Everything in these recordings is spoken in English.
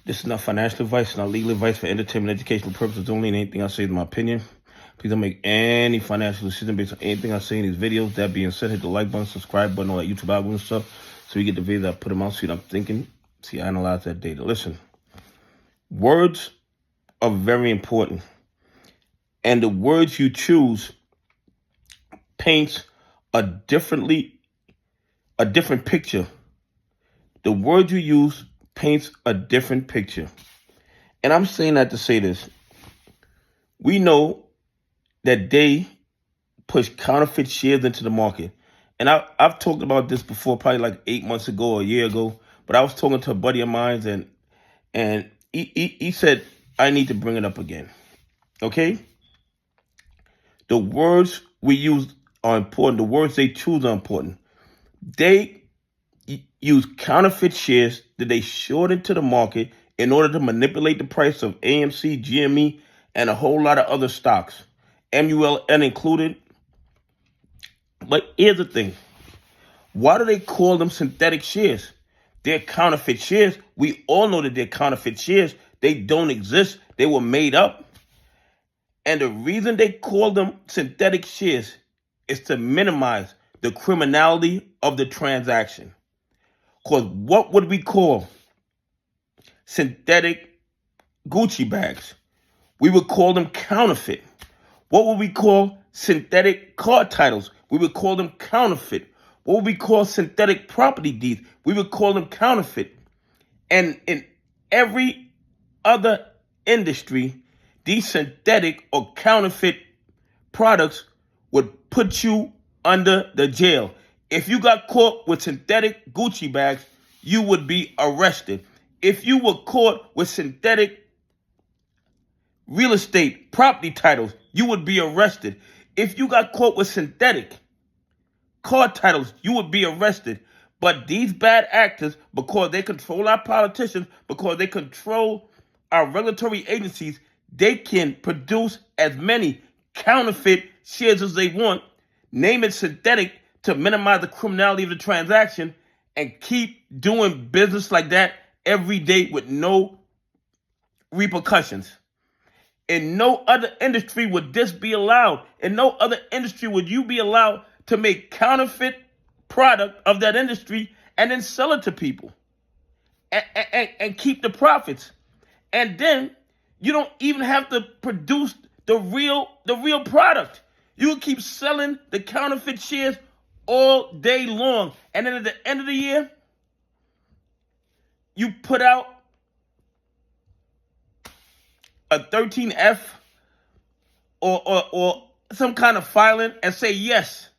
This is not financial advice, not legal advice for entertainment, educational purposes only, and anything I say is my opinion. Please don't make any financial decision based on anything I say in these videos. That being said, hit the like button, subscribe button, all that YouTube algorithm stuff, so you get the videos that I put them out, see what I'm thinking, see I analyze that data. Listen, words are very important, and the words you choose paints a different picture. The word you use paints a different picture. And I'm saying that to say this. We know that they push counterfeit shares into the market. And I've talked about this before, probably like 8 months ago or a year ago. But I was talking to a buddy of mine, and he said, I need to bring it up again. Okay? The words we use are important. The words they choose are important. They use counterfeit shares that they short into the market in order to manipulate the price of AMC, GME, and a whole lot of other stocks, MULN included. But here's the thing. Why do they call them synthetic shares? They're counterfeit shares. We all know that they're counterfeit shares. They don't exist. They were made up. And the reason they call them synthetic shares is to minimize the criminality of the transaction. Because what would we call synthetic Gucci bags? We would call them counterfeit. What would we call synthetic car titles? We would call them counterfeit. What would we call synthetic property deeds? We would call them counterfeit. And in every other industry, these synthetic or counterfeit products would put you under the jail. If you got caught with synthetic Gucci bags, you would be arrested. If you were caught with synthetic real estate property titles, you would be arrested. If you got caught with synthetic car titles, you would be arrested. But these bad actors, because they control our politicians, because they control our regulatory agencies, they can produce as many counterfeit shares as they want, name it synthetic to minimize the criminality of the transaction, and keep doing business like that every day with no repercussions. In no other industry would this be allowed. In no other industry would you be allowed to make counterfeit product of that industry and then sell it to people and keep the profits. And then you don't even have to produce the real product. You will keep selling the counterfeit shares all day long. And then at the end of the year, you put out a 13F or some kind of filing and say, yes,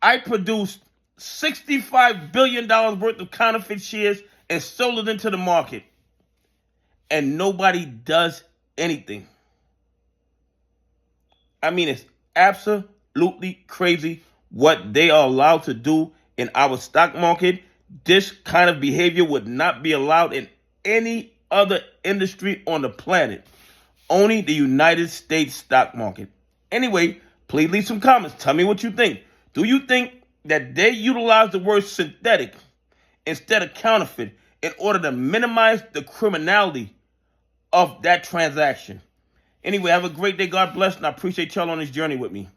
I produced $65 billion worth of counterfeit shares and sold it into the market. And nobody does anything. I mean, it's absolutely crazy what they are allowed to do in our stock market. This kind of behavior would not be allowed in any other industry on the planet. Only the United States stock market. Anyway, please leave some comments. Tell me what you think. Do you think that they utilize the word synthetic instead of counterfeit in order to minimize the criminality of that transaction? Anyway, have a great day. God bless, and I appreciate y'all on this journey with me.